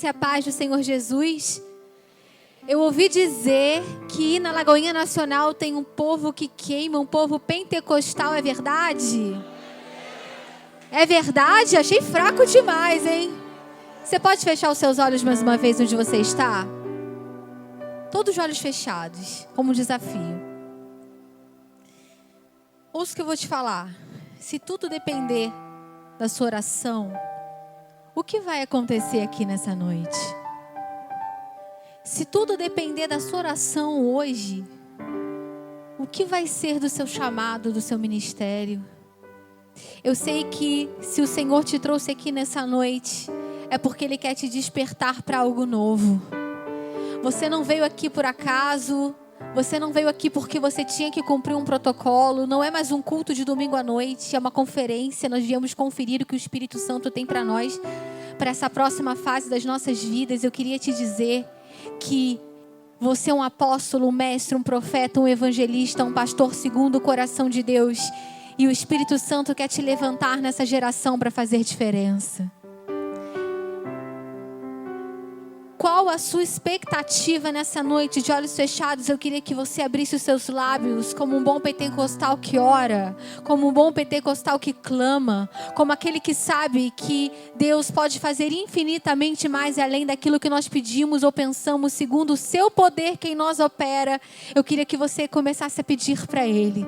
A paz do Senhor Jesus. Eu ouvi dizer que na Lagoinha Nacional tem um povo que queima, um povo pentecostal, é verdade? É verdade? Achei fraco demais, hein? Você pode fechar os seus olhos mais uma vez onde você está? Todos os olhos fechados, como um desafio. Ouça o que eu vou te falar. Se tudo depender da sua oração, o que vai acontecer aqui nessa noite? Se tudo depender da sua oração hoje, o que vai ser do seu chamado, do seu ministério? Eu sei que se o Senhor te trouxe aqui nessa noite, é porque Ele quer te despertar para algo novo. Você não veio aqui por acaso, você não veio aqui porque você tinha que cumprir um protocolo, não é mais um culto de domingo à noite, é uma conferência, nós viemos conferir o que o Espírito Santo tem para nós, para essa próxima fase das nossas vidas. Eu queria te dizer que você é um apóstolo, um mestre, um profeta, um evangelista, um pastor segundo o coração de Deus, e o Espírito Santo quer te levantar nessa geração para fazer diferença. Qual a sua expectativa nessa noite de olhos fechados? Eu queria que você abrisse os seus lábios como um bom pentecostal que ora, como um bom pentecostal que clama, como aquele que sabe que Deus pode fazer infinitamente mais e além daquilo que nós pedimos ou pensamos, segundo o seu poder que em nós opera. Eu queria que você começasse a pedir para Ele.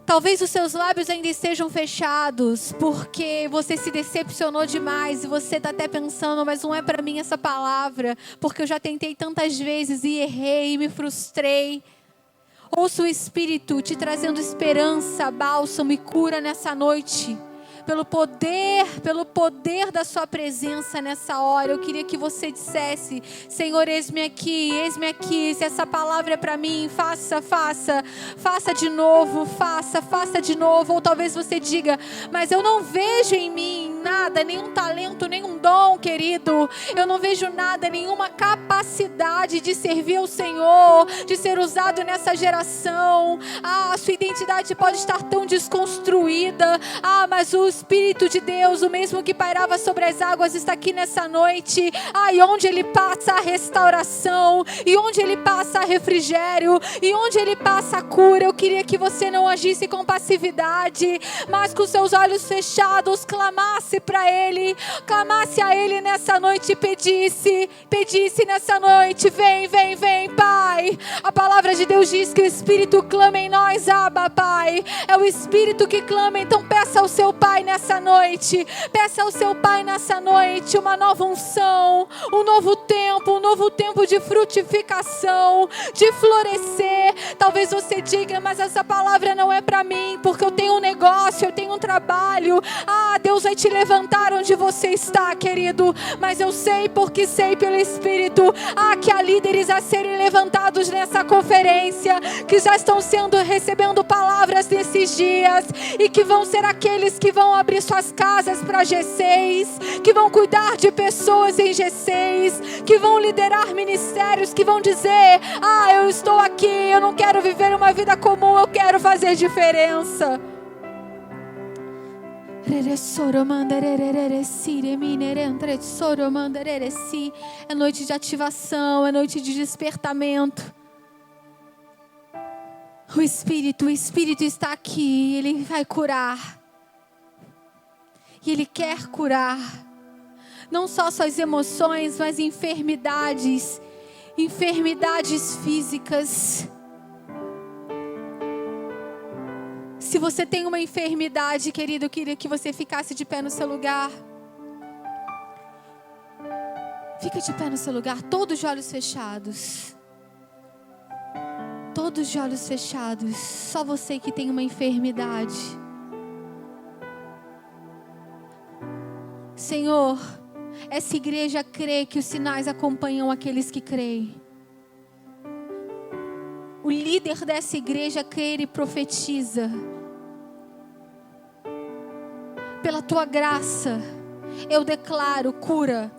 Talvez os seus lábios ainda estejam fechados, porque você se decepcionou demais e você está até pensando, mas não é para mim essa palavra, porque eu já tentei tantas vezes e errei e me frustrei. Ouça o Espírito te trazendo esperança, bálsamo e cura nessa noite. Pelo poder da sua presença nessa hora, eu queria que você dissesse: Senhor, eis-me aqui, se essa palavra é para mim, faça de novo, faça de novo. Ou talvez você diga: mas eu não vejo em mim nada, nenhum talento, nenhum dom, querido. Eu não vejo nada, nenhuma capacidade de servir ao Senhor, de ser usado nessa geração. A sua identidade pode estar tão desconstruída. Mas o Espírito de Deus, o mesmo que pairava sobre as águas, está aqui nessa noite. E onde Ele passa a restauração, e onde Ele passa a refrigério, e onde Ele passa a cura. Eu queria que você não agisse com passividade, mas com seus olhos fechados, clamasse para Ele, clamasse a Ele nessa noite e pedisse nessa noite: vem, Pai. A palavra de Deus diz que o Espírito clama em nós, Abba, Pai. É o Espírito que clama, então peça ao seu Pai nessa noite, peça ao seu Pai nessa noite uma nova unção, um novo tempo de frutificação, de florescer. Talvez você diga: mas essa palavra não é para mim, porque eu tenho um negócio, eu tenho um trabalho. Deus vai te levantar onde você está, querido, mas eu sei, porque sei pelo Espírito, que há líderes a serem levantados nessa conferência, que já estão recebendo palavras nesses dias, e que vão ser aqueles que vão abrir suas casas para G6, que vão cuidar de pessoas em G6, que vão liderar ministérios, que vão dizer: eu estou aqui, eu não quero viver uma vida comum, eu quero fazer diferença. É noite de ativação, é noite de despertamento. O Espírito está aqui, Ele vai curar. E Ele quer curar, não só suas emoções, mas enfermidades físicas. Se você tem uma enfermidade, querido, eu queria que você ficasse de pé no seu lugar. Fica de pé no seu lugar, todos de olhos fechados. Todos de olhos fechados, só você que tem uma enfermidade. Senhor, essa igreja crê que os sinais acompanham aqueles que creem. O líder dessa igreja crê e profetiza. Pela tua graça, eu declaro cura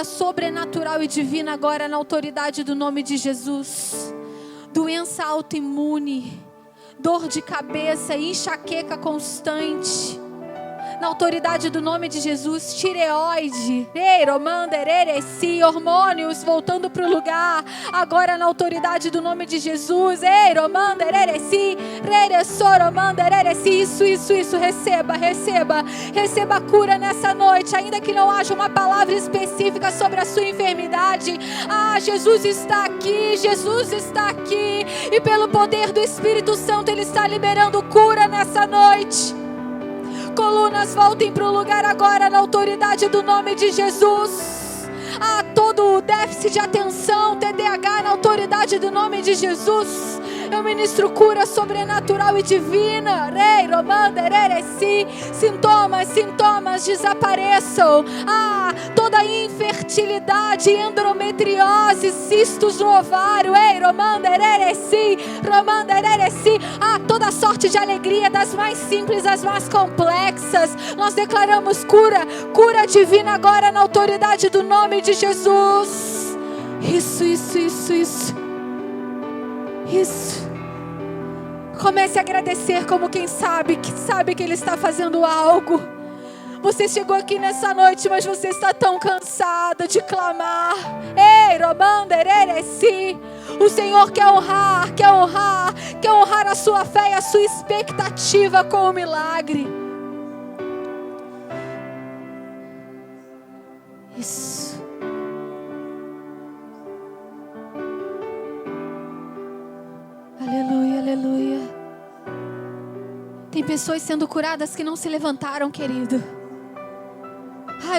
sobrenatural e divina agora na autoridade do nome de Jesus. Doença autoimune, dor de cabeça, enxaqueca constante, Na autoridade do nome de Jesus, tireoide, hormônios voltando para o lugar. Agora na autoridade do nome de Jesus, isso, receba a cura nessa noite, ainda que não haja uma palavra específica sobre a sua enfermidade. Jesus está aqui, e pelo poder do Espírito Santo Ele está liberando cura nessa noite. Colunas voltem para o lugar agora na autoridade do nome de Jesus. Todo o déficit de atenção, TDAH, na autoridade do nome de Jesus. Eu ministro cura sobrenatural e divina. Sintomas desapareçam. Toda infertilidade, endometriose, cistos no ovário. Toda sorte de alegria, das mais simples às mais complexas. Nós declaramos cura divina agora na autoridade do nome de Jesus. Isso. Comece a agradecer como quem sabe que Ele está fazendo algo. Você chegou aqui nessa noite, mas você está tão cansada de clamar. O Senhor quer honrar a sua fé e a sua expectativa com o milagre. Isso. Aleluia. Tem pessoas sendo curadas que não se levantaram, querido.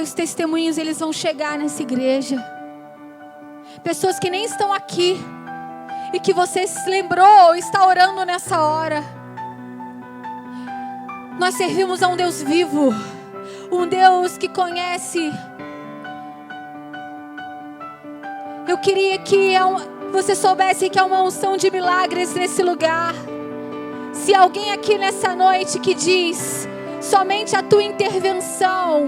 Os testemunhos, eles vão chegar nessa igreja. Pessoas que nem estão aqui e que você se lembrou ou está orando nessa hora. Nós servimos a um Deus vivo, um Deus que conhece. Eu queria que você soubesse que há uma unção de milagres nesse lugar. Se alguém aqui nessa noite que diz, somente a tua intervenção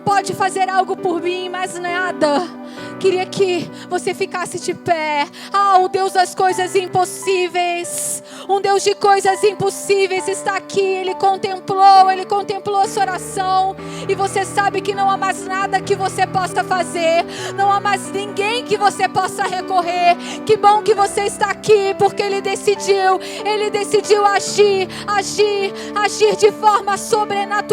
pode fazer algo por mim, mais nada. Queria que você ficasse de pé. O Deus das coisas impossíveis, um Deus de coisas impossíveis está aqui. Ele contemplou a sua oração. E você sabe que não há mais nada que você possa fazer, não há mais ninguém que você possa recorrer. Que bom que você está aqui, porque Ele decidiu agir de forma sobrenatural.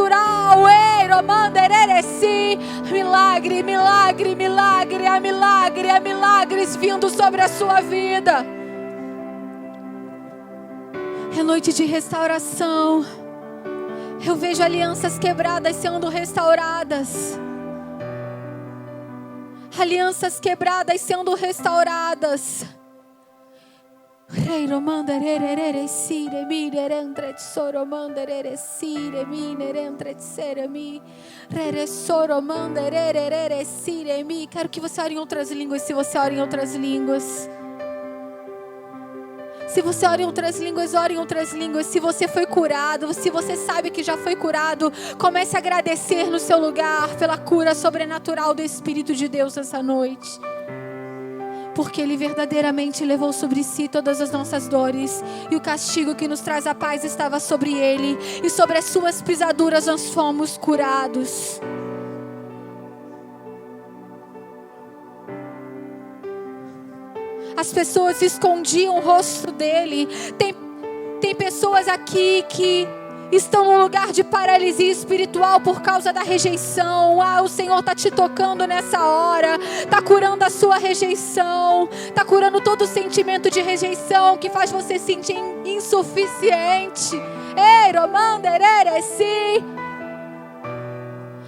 Há milagres vindo sobre a sua vida. É noite de restauração. Eu vejo alianças quebradas sendo restauradas. Alianças quebradas sendo restauradas. Quero que você ore em outras línguas. Se você ora em outras línguas, se você ora em outras línguas, ore em outras línguas. Se você foi curado, se você sabe que já foi curado, comece a agradecer no seu lugar pela cura sobrenatural do Espírito de Deus essa noite. Porque Ele verdadeiramente levou sobre si todas as nossas dores. E o castigo que nos traz a paz estava sobre Ele. E sobre as suas pisaduras nós fomos curados. As pessoas escondiam o rosto dele. Tem pessoas aqui que estão num lugar de paralisia espiritual por causa da rejeição. O Senhor está te tocando nessa hora, está curando a sua rejeição, está curando todo o sentimento de rejeição que faz você se sentir insuficiente.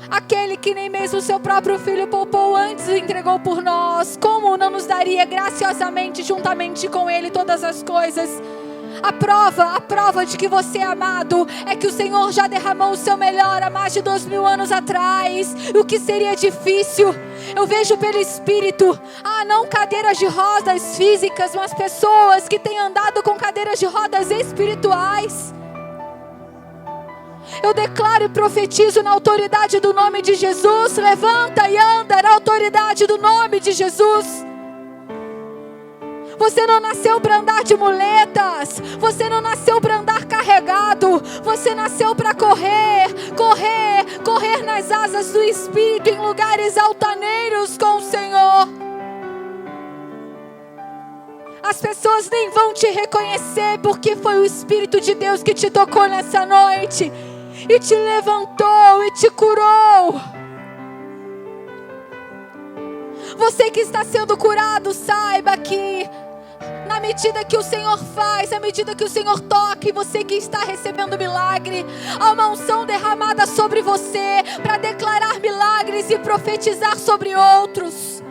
Aquele que nem mesmo o seu próprio filho poupou antes e entregou por nós, como não nos daria graciosamente juntamente com Ele todas as coisas? A prova de que você é amado é que o Senhor já derramou o seu melhor há mais de 2000 anos atrás. E o que seria difícil, eu vejo pelo Espírito, não cadeiras de rodas físicas, mas pessoas que têm andado com cadeiras de rodas espirituais. Eu declaro e profetizo na autoridade do nome de Jesus. Levanta e anda na autoridade do nome de Jesus. Você não nasceu para andar de muletas. Você não nasceu para andar carregado. Você nasceu para correr, correr, correr nas asas do Espírito em lugares altaneiros com o Senhor. As pessoas nem vão te reconhecer, porque foi o Espírito de Deus que te tocou nessa noite e te levantou e te curou. Você que está sendo curado, saiba que na medida que o Senhor faz, na medida que o Senhor toca, e você que está recebendo milagre, há uma unção derramada sobre você para declarar milagres e profetizar sobre outros.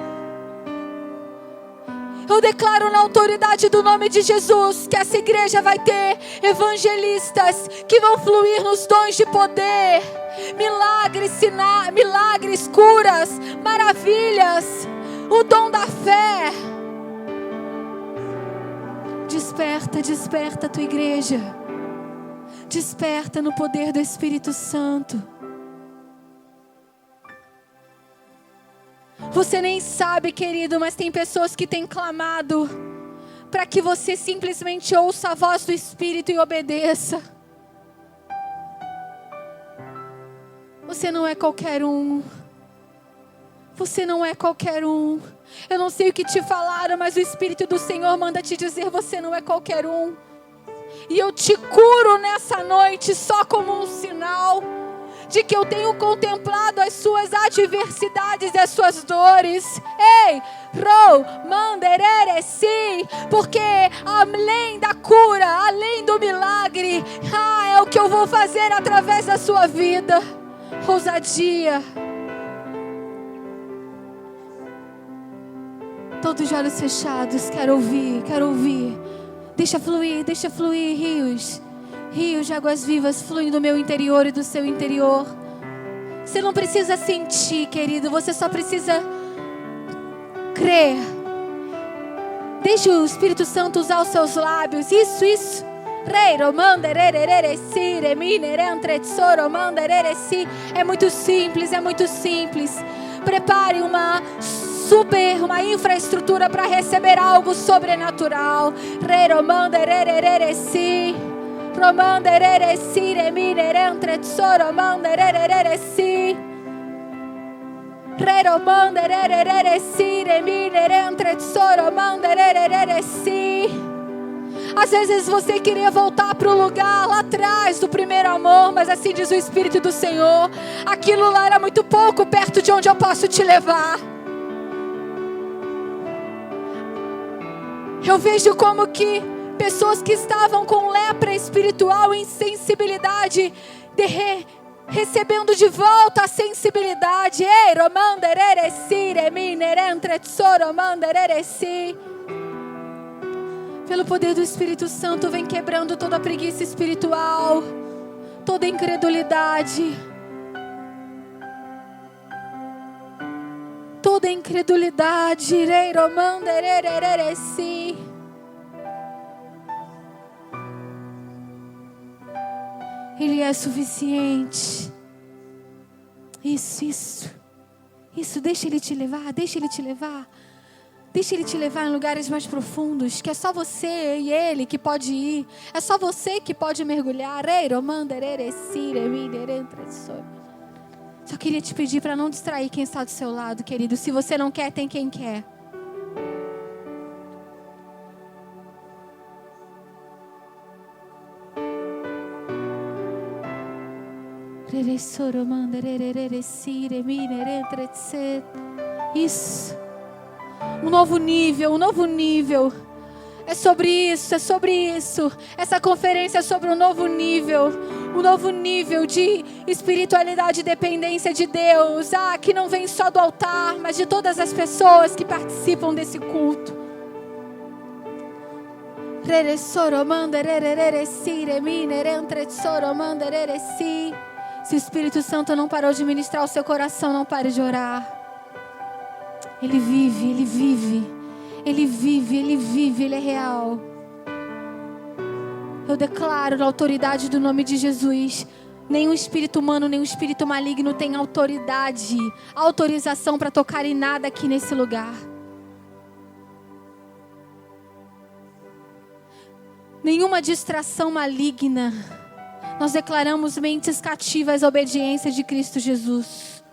Eu declaro na autoridade do nome de Jesus que essa igreja vai ter evangelistas que vão fluir nos dons de poder, milagres, milagres, curas, maravilhas, o dom da fé. Desperta, desperta a tua igreja. Desperta no poder do Espírito Santo. Você nem sabe, querido, mas tem pessoas que têm clamado para que você simplesmente ouça a voz do Espírito e obedeça. Você não é qualquer um. Você não é qualquer um. Eu não sei o que te falaram, mas o Espírito do Senhor manda te dizer: você não é qualquer um. E eu te curo nessa noite só como um sinal de que eu tenho contemplado as suas adversidades e as suas dores. Ei, porque além da cura, além do milagre, é o que eu vou fazer através da sua vida. Ousadia. Todos os olhos fechados, quero ouvir, quero ouvir. Deixa fluir, rios. Rios de águas vivas fluem do meu interior e do seu interior. Você não precisa sentir, querido, você só precisa crer. Deixe o Espírito Santo usar os seus lábios. Isso. É muito simples. Prepare uma infraestrutura para receber algo sobrenatural. Às vezes você queria voltar para o lugar lá atrás do primeiro amor, mas assim diz o Espírito do Senhor: aquilo lá era muito pouco perto de onde eu posso te levar. Eu vejo como que pessoas que estavam com lepra espiritual, insensibilidade, recebendo de volta a sensibilidade. Pelo poder do Espírito Santo, vem quebrando toda a preguiça espiritual, toda a incredulidade. Toda a incredulidade. Ele é suficiente. Isso. Deixa Ele te levar. Deixa Ele te levar em lugares mais profundos, que é só você e Ele que pode ir. É só você que pode mergulhar. Só queria te pedir para não distrair quem está do seu lado, querido. Se você não quer, tem quem quer. Isso. Um novo nível. É sobre isso. Essa conferência é sobre um novo nível de espiritualidade e dependência de Deus. Que não vem só do altar, mas de todas as pessoas que participam desse culto. Se o Espírito Santo não parou de ministrar o seu coração, não pare de orar. Ele vive, Ele é real. Eu declaro na autoridade do nome de Jesus: nenhum espírito humano, nenhum espírito maligno tem autorização para tocar em nada aqui nesse lugar. nenhuma distração maligna. Nós declaramos mentes cativas à obediência de Cristo Jesus.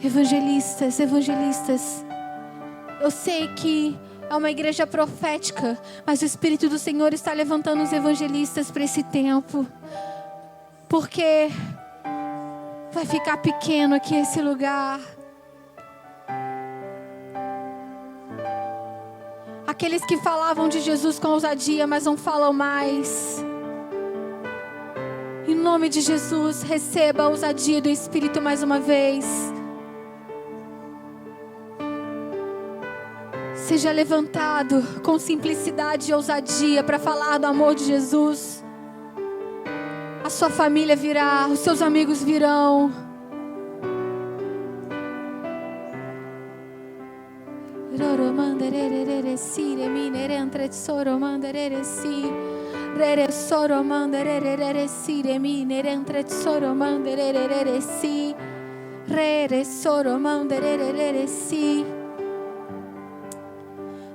Evangelistas, evangelistas, eu sei que é uma igreja profética, mas o Espírito do Senhor está levantando os evangelistas para esse tempo, porque vai ficar pequeno aqui esse lugar. Aqueles que falavam de Jesus com ousadia, mas não falam mais. Em nome de Jesus, receba a ousadia do Espírito mais uma vez. Seja levantado com simplicidade e ousadia para falar do amor de Jesus. A sua família virá, os seus amigos virão.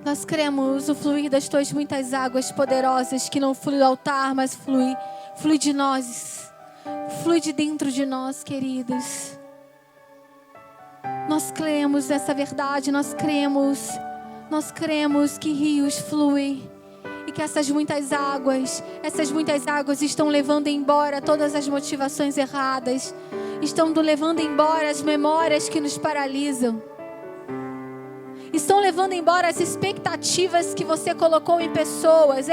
Nós cremos o fluir das tuas muitas águas poderosas, que não flui do altar, mas flui de nós, flui de dentro de nós, queridos. Nós cremos nessa verdade, nós cremos que rios fluem e que essas muitas águas estão levando embora todas as motivações erradas, estão levando embora as memórias que nos paralisam, estão levando embora as expectativas que você colocou em pessoas.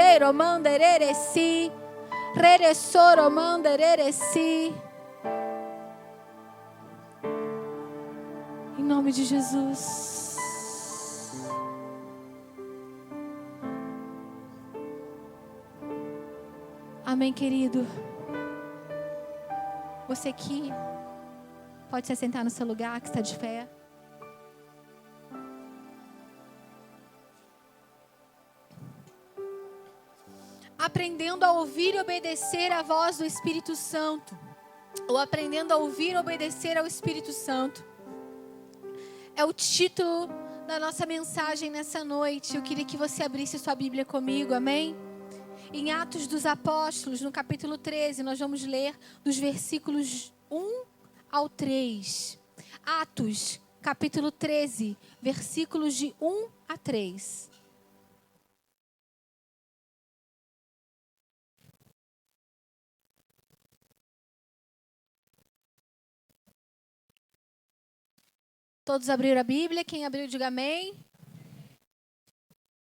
Em nome de Jesus. Amém, querido. Você que pode se assentar no seu lugar, que está de pé. Aprendendo a ouvir e obedecer a voz do Espírito Santo, ou aprendendo a ouvir e obedecer ao Espírito Santo, é o título da nossa mensagem nessa noite. Eu queria que você abrisse sua Bíblia comigo, amém? Em Atos dos Apóstolos, no capítulo 13, nós vamos ler dos versículos 1 ao 3. Atos, capítulo 13, versículos de 1 a 3. Todos abriram a Bíblia? Quem abriu, diga amém.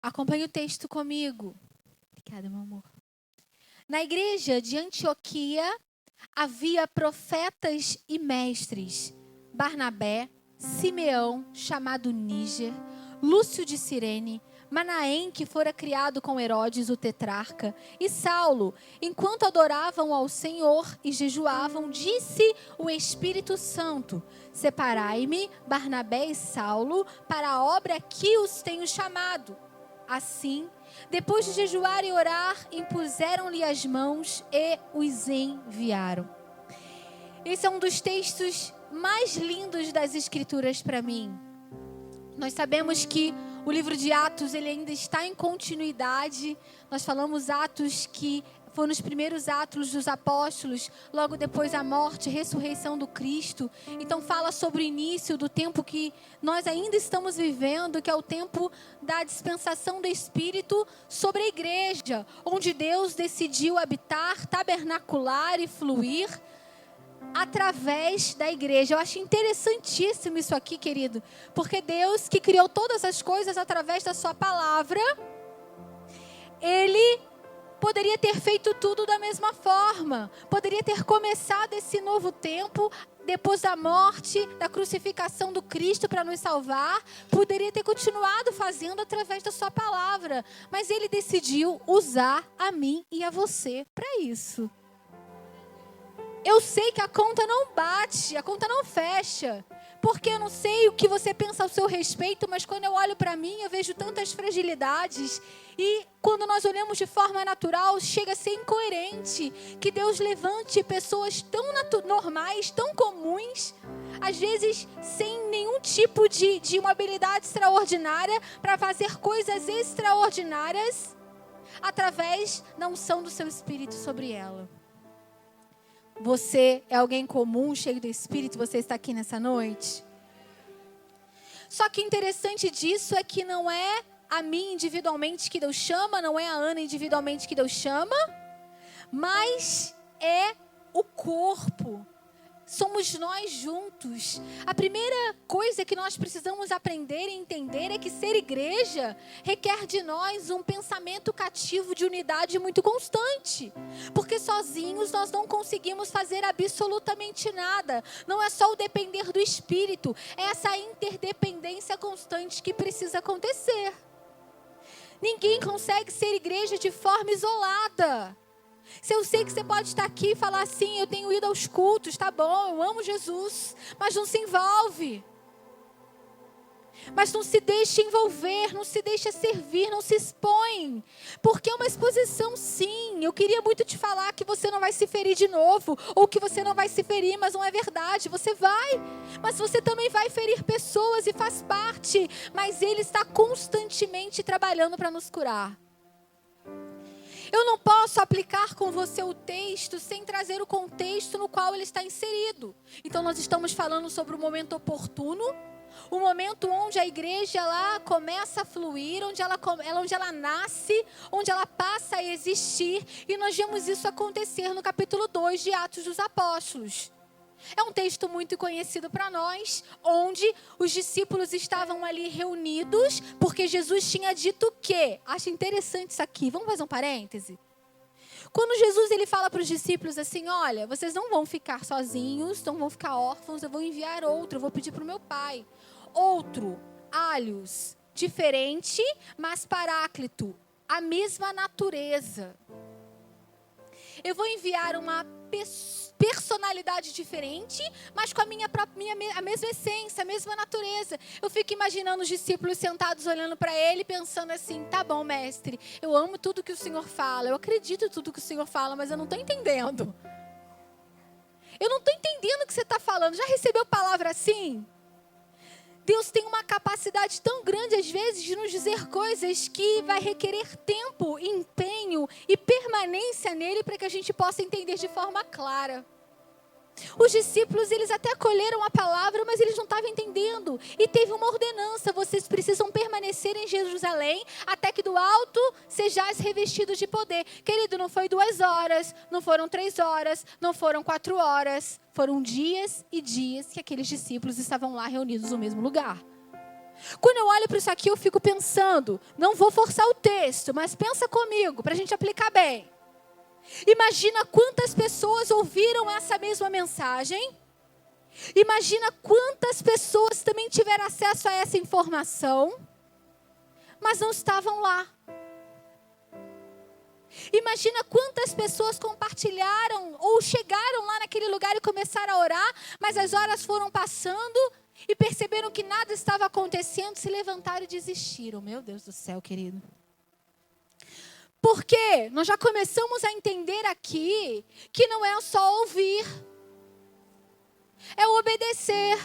Acompanhe o texto comigo. Obrigada, meu amor. Na igreja de Antioquia havia profetas e mestres: Barnabé, Simeão, chamado Níger, Lúcio de Cirene, Manaém, que fora criado com Herodes, o tetrarca, e Saulo. Enquanto adoravam ao Senhor e jejuavam, disse o Espírito Santo: separai-me, Barnabé e Saulo, para a obra que os tenho chamado. Assim, depois de jejuar e orar, impuseram-lhe as mãos e os enviaram. Esse é um dos textos mais lindos das Escrituras para mim. Nós sabemos que o livro de Atos, ele ainda está em continuidade. Nós falamos Atos que foram os primeiros atos dos apóstolos, logo depois a morte e ressurreição do Cristo. Então fala sobre o início do tempo que nós ainda estamos vivendo, que é o tempo da dispensação do Espírito sobre a igreja, onde Deus decidiu habitar, tabernacular e fluir através da igreja. Eu acho interessantíssimo isso aqui, querido, porque Deus, que criou todas as coisas através da sua palavra, Ele poderia ter feito tudo da mesma forma, poderia ter começado esse novo tempo depois da morte, da crucificação do Cristo para nos salvar, poderia ter continuado fazendo através da sua palavra, mas Ele decidiu usar a mim e a você para isso. Eu sei que a conta não bate, a conta não fecha, porque eu não sei o que você pensa ao seu respeito, mas quando eu olho para mim, eu vejo tantas fragilidades, e quando nós olhamos de forma natural, chega a ser incoerente que Deus levante pessoas tão normais, tão comuns, às vezes sem nenhum tipo de uma habilidade extraordinária, para fazer coisas extraordinárias através da unção do seu Espírito sobre ela. Você é alguém comum, cheio do Espírito, você está aqui nessa noite? Só que o interessante disso é que não é a mim individualmente que Deus chama, não é a Ana individualmente que Deus chama, mas é o corpo. Somos nós juntos. A primeira coisa que nós precisamos aprender e entender é que ser igreja requer de nós um pensamento cativo de unidade muito constante. Porque sozinhos nós não conseguimos fazer absolutamente nada. Não é só o depender do Espírito, é essa interdependência constante que precisa acontecer. Ninguém consegue ser igreja de forma isolada. Se eu sei que você pode estar aqui e falar assim, eu tenho ido aos cultos, tá bom, eu amo Jesus, mas não se envolve. Mas não se deixe envolver, não se deixe servir, não se expõe. Porque é uma exposição, sim. Eu queria muito te falar que você não vai se ferir de novo, ou que você não vai se ferir, mas não é verdade. Você vai, mas você também vai ferir pessoas e faz parte. Mas Ele está constantemente trabalhando para nos curar. Eu não posso aplicar com você o texto sem trazer o contexto no qual ele está inserido. Então nós estamos falando sobre o momento oportuno, o momento onde a igreja ela começa a fluir, onde ela nasce, onde ela passa a existir. E nós vemos isso acontecer no capítulo 2 de Atos dos Apóstolos. É um texto muito conhecido para nós, onde os discípulos estavam ali reunidos, porque Jesus tinha dito que, acho interessante isso aqui, vamos fazer um parêntese? Quando Jesus ele fala para os discípulos assim, olha, vocês não vão ficar sozinhos, não vão ficar órfãos, eu vou enviar outro, eu vou pedir para o meu Pai. Outro, alhos, diferente, mas paráclito, a mesma natureza. Eu vou enviar uma personalidade diferente, mas com a mesma essência, a mesma natureza. Eu fico imaginando os discípulos sentados olhando para ele, pensando assim, tá bom, mestre, eu amo tudo que o Senhor fala, eu acredito em tudo que o Senhor fala, mas eu não estou entendendo. Eu não estou entendendo o que você está falando. Já recebeu palavra assim? Deus tem uma capacidade tão grande, às vezes, de nos dizer coisas que vai requerer tempo, empenho e permanência nele para que a gente possa entender de forma clara. Os discípulos, eles até acolheram a palavra, mas eles não estavam entendendo. E teve uma ordenança, vocês precisam permanecer em Jerusalém até que do alto sejais revestidos de poder. Querido, não foi 2 horas, não foram 3 horas, não foram 4 horas. Foram dias e dias que aqueles discípulos estavam lá reunidos no mesmo lugar. Quando eu olho para isso aqui, eu fico pensando, não vou forçar o texto, mas pensa comigo, para a gente aplicar bem. Imagina quantas pessoas ouviram essa mesma mensagem. Imagina quantas pessoas também tiveram acesso a essa informação, mas não estavam lá. Imagina quantas pessoas compartilharam ou chegaram lá naquele lugar e começaram a orar, mas as horas foram passando e perceberam que nada estava acontecendo, se levantaram e desistiram. Meu Deus do céu, querido. Porque nós já começamos a entender aqui que não é só ouvir, é obedecer.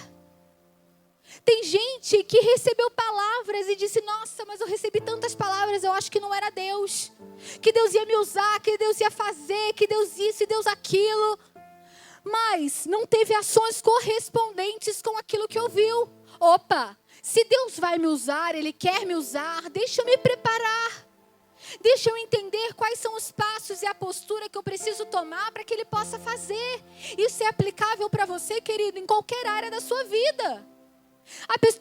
Tem gente que recebeu palavras e disse, nossa, mas eu recebi tantas palavras, eu acho que não era Deus. Que Deus ia me usar, que Deus ia fazer, que Deus isso e Deus aquilo. Mas não teve ações correspondentes com aquilo que ouviu. Opa, se Deus vai me usar, Ele quer me usar, deixa eu me preparar. Deixa eu entender quais são os passos e a postura que eu preciso tomar para que Ele possa fazer. Isso é aplicável para você, querido, em qualquer área da sua vida.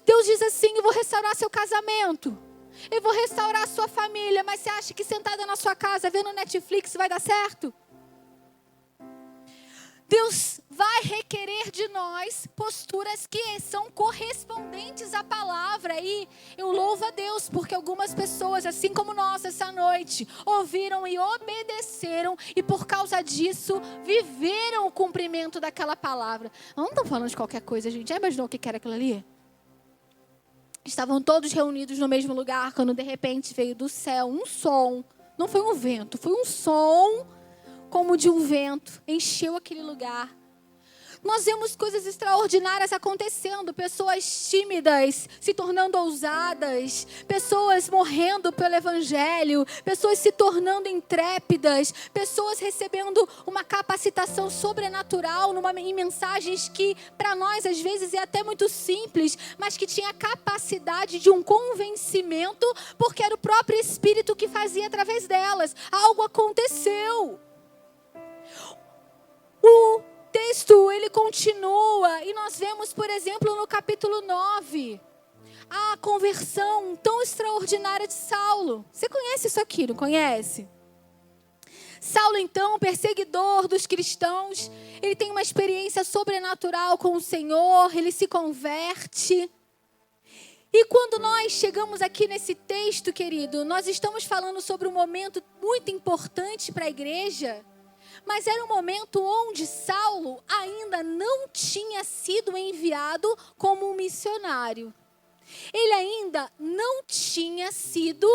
Deus diz assim, eu vou restaurar seu casamento. Eu vou restaurar a sua família. Mas você acha que sentada na sua casa, vendo Netflix, vai dar certo? Deus vai requerer de nós posturas que são correspondentes à palavra. E eu louvo a Deus, porque algumas pessoas, assim como nós essa noite, ouviram e obedeceram. E por causa disso, viveram o cumprimento daquela palavra. Não estão falando de qualquer coisa, gente. Já imaginou o que era aquilo ali? Estavam todos reunidos no mesmo lugar, quando de repente veio do céu um som. Não foi um vento, foi um som como de um vento. Encheu aquele lugar. Nós vemos coisas extraordinárias acontecendo, pessoas tímidas se tornando ousadas, pessoas morrendo pelo evangelho, pessoas se tornando intrépidas, pessoas recebendo uma capacitação sobrenatural em mensagens que para nós às vezes é até muito simples, mas que tinha capacidade de um convencimento, porque era o próprio Espírito que fazia através delas. Algo aconteceu. O texto, ele continua, e nós vemos, por exemplo, no capítulo 9, a conversão tão extraordinária de Saulo. Você conhece isso aqui, não conhece? Saulo, então, perseguidor dos cristãos, ele tem uma experiência sobrenatural com o Senhor, ele se converte. E quando nós chegamos aqui nesse texto, querido, nós estamos falando sobre um momento muito importante para a igreja, mas era um momento onde Saulo ainda não tinha sido enviado como um missionário. Ele ainda não tinha sido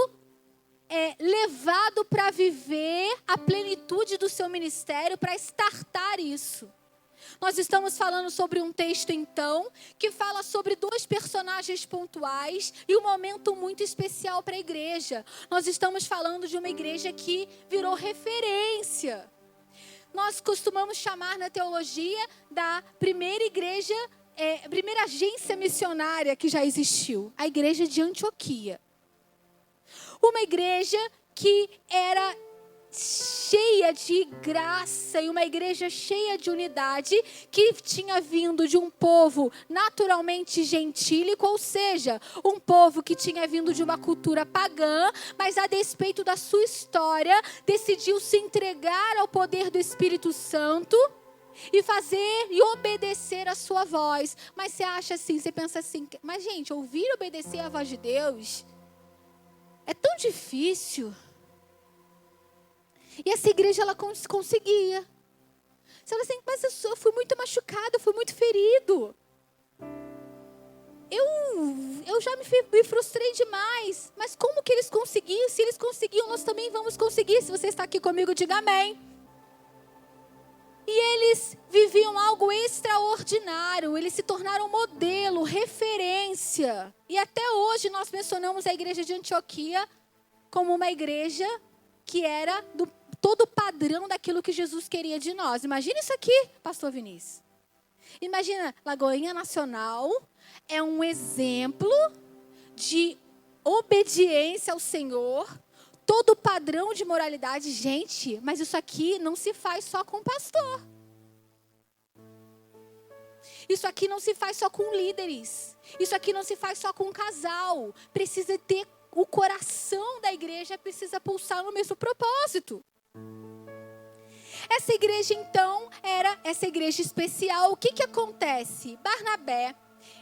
levado para viver a plenitude do seu ministério, para startar isso. Nós estamos falando sobre um texto, então, que fala sobre dois personagens pontuais e um momento muito especial para a igreja. Nós estamos falando de uma igreja que virou referência. Nós costumamos chamar na teologia da primeira igreja, primeira agência missionária que já existiu, a igreja de Antioquia. Uma igreja que era cheia de graça e uma igreja cheia de unidade, que tinha vindo de um povo naturalmente gentílico, ou seja, um povo que tinha vindo de uma cultura pagã, mas a despeito da sua história, decidiu se entregar ao poder do Espírito Santo e fazer e obedecer a sua voz. Mas você acha assim, você pensa assim, mas gente, ouvir e obedecer a voz de Deus é tão difícil. E essa igreja, ela conseguia. Você fala assim, mas eu fui muito machucado, eu fui muito ferido. Eu já me frustrei demais. Mas como que eles conseguiam? Se eles conseguiam, nós também vamos conseguir. Se você está aqui comigo, diga amém. E eles viviam algo extraordinário. Eles se tornaram modelo, referência. E até hoje nós mencionamos a igreja de Antioquia como uma igreja que era todo o padrão daquilo que Jesus queria de nós. Imagina isso aqui, pastor Vinícius. Imagina, Lagoinha Nacional é um exemplo de obediência ao Senhor, todo o padrão de moralidade. Gente, mas isso aqui não se faz só com pastor. Isso aqui não se faz só com líderes. Isso aqui não se faz só com um casal. Precisa ter, o coração da igreja precisa pulsar no mesmo propósito. Essa igreja, então, era essa igreja especial. O que acontece? Barnabé,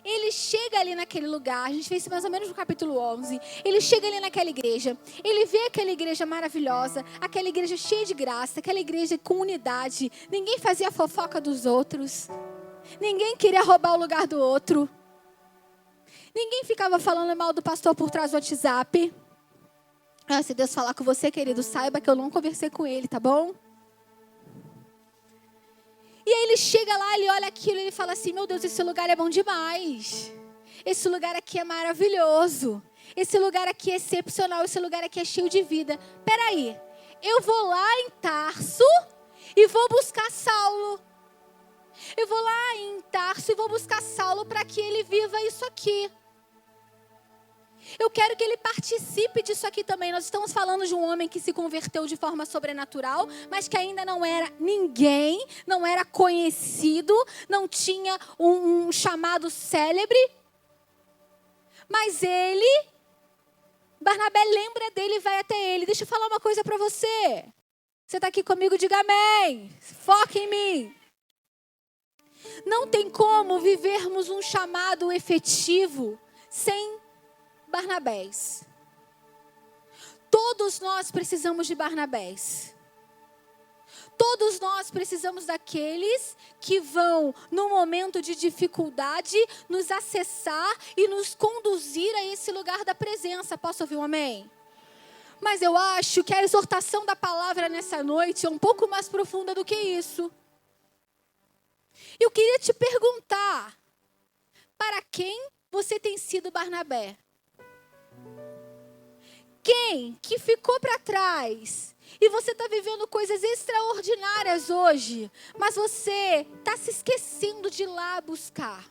ele chega ali naquele lugar, a gente fez isso mais ou menos no capítulo 11, ele chega ali naquela igreja, ele vê aquela igreja maravilhosa, aquela igreja cheia de graça, aquela igreja com unidade, ninguém fazia fofoca dos outros, ninguém queria roubar o lugar do outro, ninguém ficava falando mal do pastor por trás do WhatsApp. Se Deus falar com você, querido, saiba que eu não conversei com ele, tá bom? E aí ele chega lá, ele olha aquilo e ele fala assim, meu Deus, esse lugar é bom demais. Esse lugar aqui é maravilhoso. Esse lugar aqui é excepcional. Esse lugar aqui é cheio de vida. Peraí, eu vou lá em Tarso e vou buscar Saulo. Eu vou lá em Tarso e vou buscar Saulo para que ele viva isso aqui. Eu quero que ele participe disso aqui também. Nós estamos falando de um homem que se converteu de forma sobrenatural, mas que ainda não era ninguém, não era conhecido, não tinha um chamado célebre. Mas ele, Barnabé lembra dele e vai até ele. Deixa eu falar uma coisa para você. Você está aqui comigo, diga amém. Foca em mim. Não tem como vivermos um chamado efetivo sem Barnabés. Todos nós precisamos de Barnabés. Todos nós precisamos daqueles que vão, no momento de dificuldade, nos acessar e nos conduzir a esse lugar da presença. Posso ouvir um amém? Mas eu acho que a exortação da palavra nessa noite é um pouco mais profunda do que isso. Eu queria te perguntar, para quem você tem sido Barnabé? Quem que ficou para trás e você está vivendo coisas extraordinárias hoje, mas você está se esquecendo de ir lá buscar?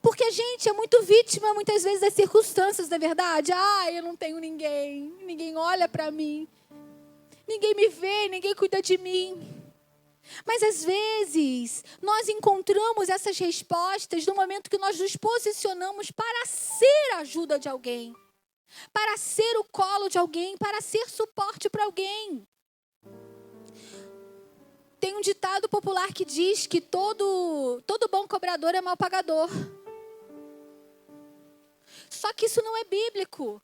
Porque a gente é muito vítima muitas vezes das circunstâncias, não é verdade? Eu não tenho ninguém, ninguém olha para mim, ninguém me vê, ninguém cuida de mim. Mas às vezes nós encontramos essas respostas no momento que nós nos posicionamos para ser a ajuda de alguém, para ser o colo de alguém, para ser suporte para alguém. Tem um ditado popular que diz que todo bom cobrador é mau pagador. Só que isso não é bíblico.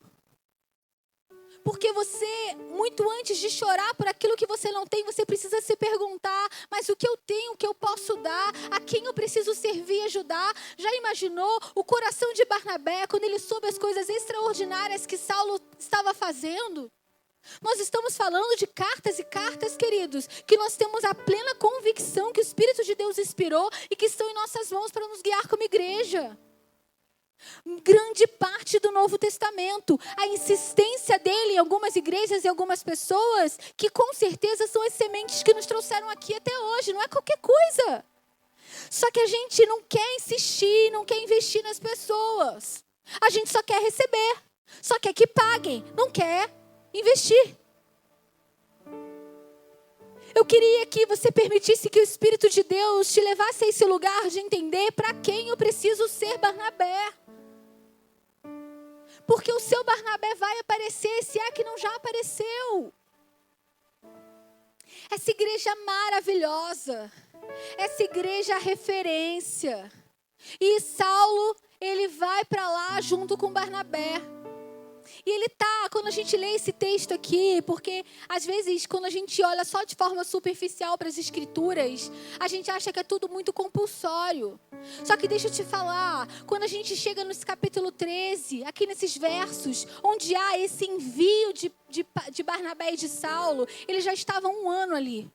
Porque você, muito antes de chorar por aquilo que você não tem, você precisa se perguntar, mas o que eu tenho, o que eu posso dar, a quem eu preciso servir e ajudar? Já imaginou o coração de Barnabé, quando ele soube as coisas extraordinárias que Saulo estava fazendo? Nós estamos falando de cartas e cartas, queridos, que nós temos a plena convicção que o Espírito de Deus inspirou e que estão em nossas mãos para nos guiar como igreja. Grande parte do Novo Testamento, a insistência dele em algumas igrejas e algumas pessoas, que com certeza são as sementes que nos trouxeram aqui até hoje, não é qualquer coisa. Só que a gente não quer insistir, não quer investir nas pessoas. A gente só quer receber, só quer que paguem, não quer investir. Eu queria que você permitisse que o Espírito de Deus te levasse a esse lugar de entender para quem eu preciso ser Barnabé. Porque o seu Barnabé vai aparecer, se é que não já apareceu. Essa igreja maravilhosa, essa igreja referência. E Saulo, ele vai para lá junto com Barnabé. E ele quando a gente lê esse texto aqui, porque às vezes quando a gente olha só de forma superficial para as escrituras, a gente acha que é tudo muito compulsório. Só que deixa eu te falar, quando a gente chega no capítulo 13, aqui nesses versos, onde há esse envio de Barnabé e de Saulo, eles já estavam 1 ano ali.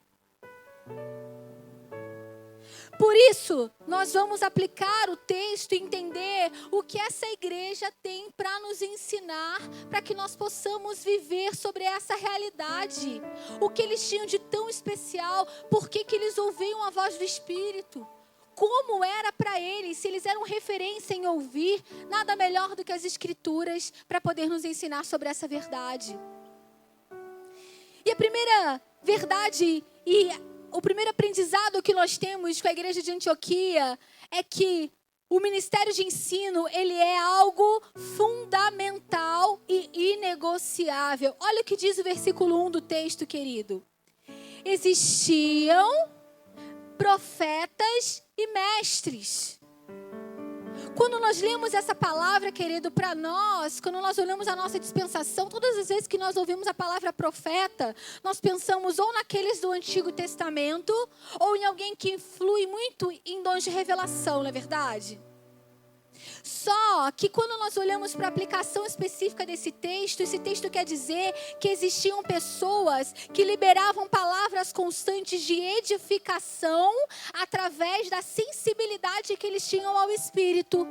Por isso, nós vamos aplicar o texto e entender o que essa igreja tem para nos ensinar, para que nós possamos viver sobre essa realidade. O que eles tinham de tão especial, por que eles ouviam a voz do Espírito, como era para eles, se eles eram referência em ouvir, nada melhor do que as Escrituras para poder nos ensinar sobre essa verdade. E a primeira verdade o primeiro aprendizado que nós temos com a igreja de Antioquia é que o ministério de ensino, ele é algo fundamental e inegociável. Olha o que diz o versículo 1 do texto, querido. Existiam profetas e mestres. Quando nós lemos essa palavra, querido, para nós, quando nós olhamos a nossa dispensação, todas as vezes que nós ouvimos a palavra profeta, nós pensamos ou naqueles do Antigo Testamento, ou em alguém que influi muito em dons de revelação, não é verdade? Só que quando nós olhamos para a aplicação específica desse texto, esse texto quer dizer que existiam pessoas que liberavam palavras constantes de edificação através da sensibilidade que eles tinham ao Espírito.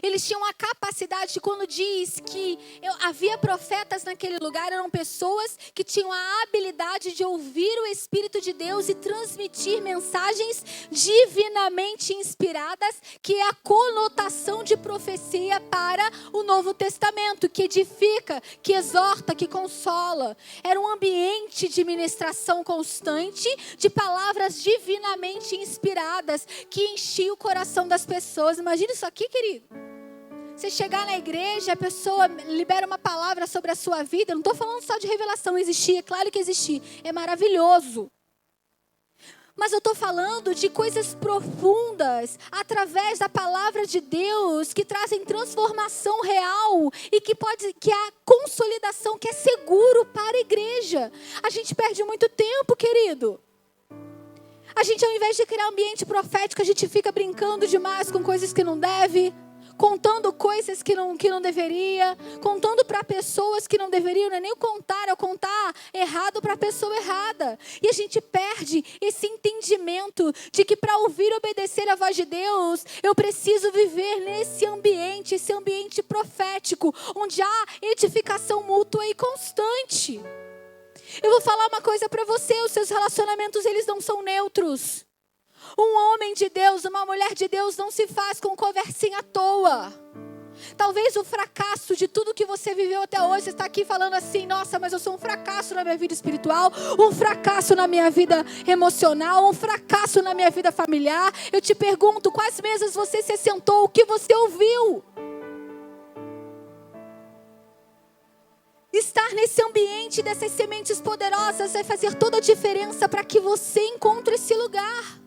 Eles tinham a capacidade, quando diz que havia profetas naquele lugar, eram pessoas que tinham a habilidade de ouvir o Espírito de Deus e transmitir mensagens divinamente inspiradas, que é a conotação de profecia para o Novo Testamento, que edifica, que exorta, que consola. Era um ambiente de ministração constante, de palavras divinamente inspiradas, que enchia o coração das pessoas. Imagina isso aqui, querido. Você chegar na igreja, a pessoa libera uma palavra sobre a sua vida. Eu não estou falando só de revelação, existia, é claro que existia, é maravilhoso. Mas eu estou falando de coisas profundas, através da palavra de Deus, que trazem transformação real e que é a consolidação, que é seguro para a igreja. A gente perde muito tempo, querido. A gente, ao invés de criar um ambiente profético, a gente fica brincando demais com coisas que não deve, contando coisas que não deveria, contando para pessoas que não deveriam, não é nem contar, é contar errado para a pessoa errada. E a gente perde esse entendimento de que para ouvir e obedecer a voz de Deus, eu preciso viver nesse ambiente, esse ambiente profético, onde há edificação mútua e constante. Eu vou falar uma coisa para você, os seus relacionamentos, eles não são neutros. Um homem de Deus, uma mulher de Deus não se faz com conversinha à toa. Talvez o fracasso de tudo que você viveu até hoje, você está aqui falando assim, nossa, mas eu sou um fracasso na minha vida espiritual, um fracasso na minha vida emocional, um fracasso na minha vida familiar. Eu te pergunto, quais mesas você se sentou, o que você ouviu? Estar nesse ambiente dessas sementes poderosas vai fazer toda a diferença para que você encontre esse lugar.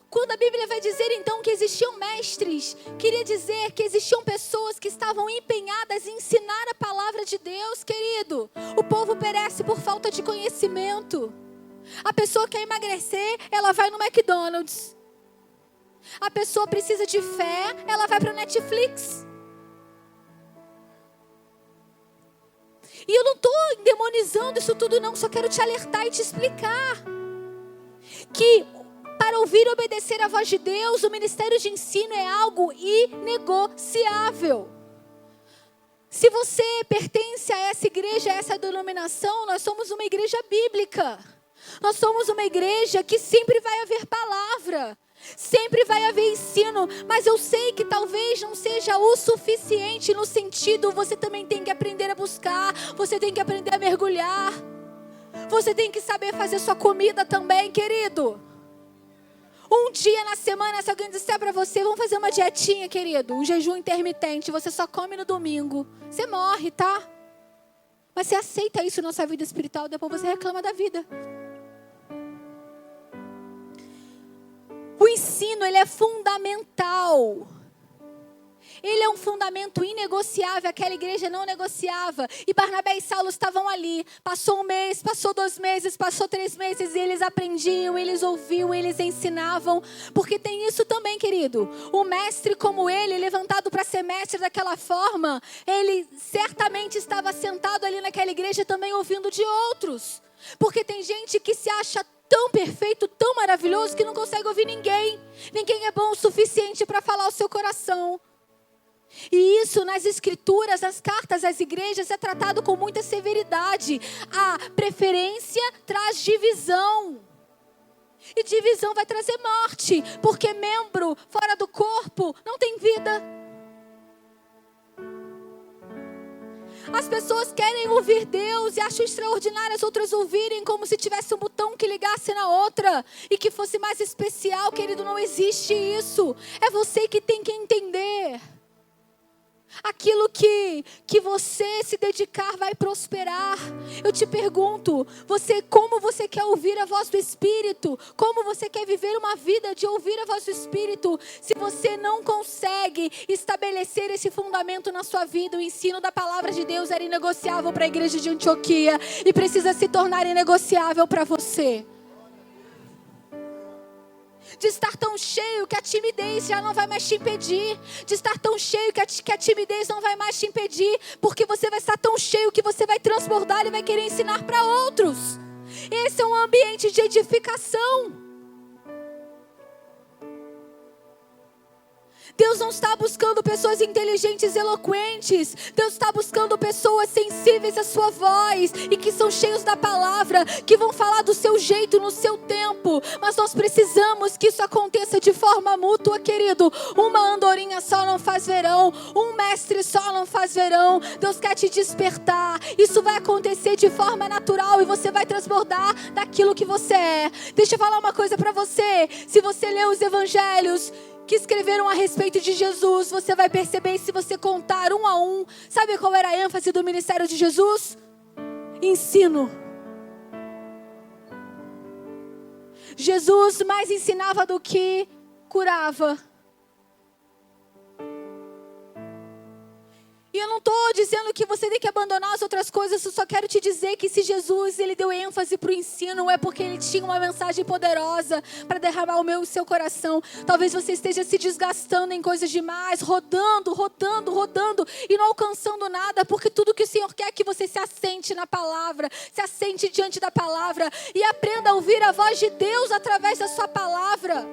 Quando a Bíblia vai dizer então que existiam mestres, queria dizer que existiam pessoas que estavam empenhadas em ensinar a palavra de Deus, querido. O povo perece por falta de conhecimento. A pessoa quer emagrecer, ela vai no McDonald's. A pessoa precisa de fé, ela vai para o Netflix. E eu não estou demonizando isso tudo não, só quero te alertar e te explicar que para ouvir e obedecer a voz de Deus, o ministério de ensino é algo inegociável. Se você pertence a essa igreja, a essa denominação, nós somos uma igreja bíblica. Nós somos uma igreja que sempre vai haver palavra, sempre vai haver ensino, mas eu sei que talvez não seja o suficiente no sentido, você também tem que aprender a buscar, você tem que aprender a mergulhar, você tem que saber fazer sua comida também, querido. Um dia na semana, se alguém disser para você, vamos fazer uma dietinha, querido, um jejum intermitente, você só come no domingo, você morre, tá? Mas você aceita isso na sua vida espiritual, depois você reclama da vida. O ensino, ele é fundamental. Ele é um fundamento inegociável. Aquela igreja não negociava. E Barnabé e Saulo estavam ali. Passou um mês, passou 2 meses, passou 3 meses. E eles aprendiam, eles ouviam, eles ensinavam. Porque tem isso também, querido. O mestre como ele, levantado para ser mestre daquela forma, ele certamente estava sentado ali naquela igreja também ouvindo de outros. Porque tem gente que se acha tão perfeito, tão maravilhoso, que não consegue ouvir ninguém. Ninguém é bom o suficiente para falar o seu coração. E isso nas escrituras, nas cartas às igrejas é tratado com muita severidade. A preferência traz divisão. E divisão vai trazer morte, porque membro fora do corpo não tem vida. As pessoas querem ouvir Deus e acham extraordinário as outras ouvirem, como se tivesse um botão que ligasse na outra e que fosse mais especial. Querido, não existe isso. É você que tem que entender. Aquilo que você se dedicar vai prosperar. Eu te pergunto, como você quer ouvir a voz do Espírito? Como você quer viver uma vida de ouvir a voz do Espírito? Se você não consegue estabelecer esse fundamento na sua vida, o ensino da palavra de Deus era inegociável para a igreja de Antioquia e precisa se tornar inegociável para você. De estar tão cheio que a timidez já não vai mais te impedir. De estar tão cheio que a timidez não vai mais te impedir. Porque você vai estar tão cheio que você vai transbordar e vai querer ensinar para outros. Esse é um ambiente de edificação. Deus não está buscando pessoas inteligentes e eloquentes. Deus está buscando pessoas sensíveis à sua voz e que são cheios da palavra, que vão falar do seu jeito, no seu tempo. Mas nós precisamos que isso aconteça de forma mútua, querido. Uma andorinha só não faz verão, um mestre só não faz verão. Deus quer te despertar. Isso vai acontecer de forma natural e você vai transbordar daquilo que você é. Deixa eu falar uma coisa para você. Se você ler os evangelhos que escreveram a respeito de Jesus, você vai perceber, se você contar um a um, sabe qual era a ênfase do ministério de Jesus? Ensino. Jesus mais ensinava do que curava. E eu não estou dizendo que você tem que abandonar as outras coisas, eu só quero te dizer que se Jesus ele deu ênfase para o ensino, é porque ele tinha uma mensagem poderosa para derramar o meu e o seu coração. Talvez você esteja se desgastando em coisas demais, rodando e não alcançando nada, porque tudo que o Senhor quer é que você se assente na palavra, se assente diante da palavra e aprenda a ouvir a voz de Deus através da sua palavra.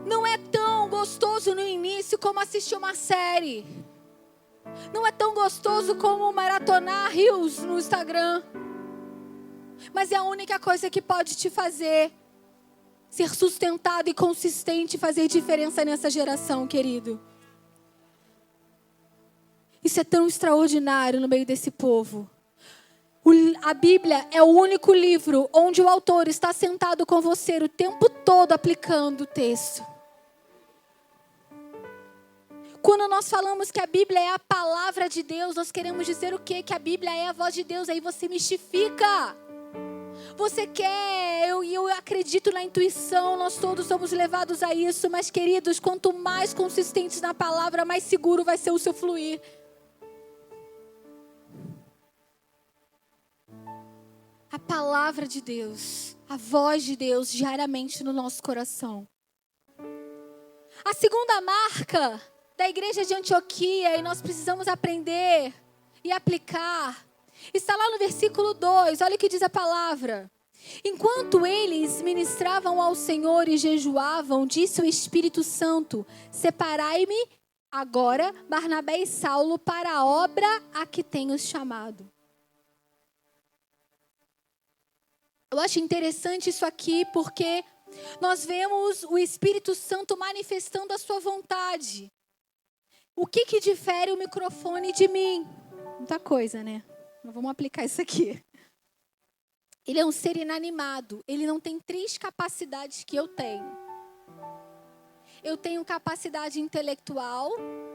Não é tão gostoso no início como assistir uma série. Não é tão gostoso como maratonar reels no Instagram. Mas é a única coisa que pode te fazer ser sustentado e consistente e fazer diferença nessa geração, querido. Isso é tão extraordinário no meio desse povo. A Bíblia é o único livro onde o autor está sentado com você o tempo todo aplicando o texto. Quando nós falamos que a Bíblia é a palavra de Deus, nós queremos dizer o quê? Que a Bíblia é a voz de Deus. Aí você mistifica. Você quer, eu acredito na intuição, nós todos somos levados a isso. Mas, queridos, quanto mais consistentes na palavra, mais seguro vai ser o seu fluir. A palavra de Deus, a voz de Deus diariamente no nosso coração. A segunda marca da igreja de Antioquia, e nós precisamos aprender e aplicar, está lá no versículo 2, olha o que diz a palavra. Enquanto eles ministravam ao Senhor e jejuavam, disse o Espírito Santo: separai-me agora Barnabé e Saulo para a obra a que tenho os chamado. Eu acho interessante isso aqui porque nós vemos o Espírito Santo manifestando a sua vontade. O que difere o microfone de mim? Muita coisa, né? Mas vamos aplicar isso aqui. Ele é um ser inanimado. Ele não tem 3 capacidades que eu tenho. Eu tenho capacidade intelectual,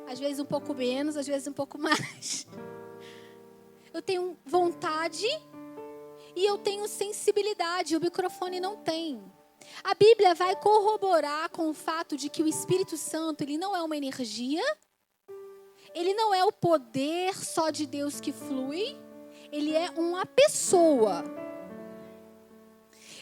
às vezes um pouco menos, às vezes um pouco mais. Eu tenho vontade e eu tenho sensibilidade. O microfone não tem. A Bíblia vai corroborar com o fato de que o Espírito Santo, ele não é uma energia. Ele não é o poder só de Deus que flui. Ele é uma pessoa.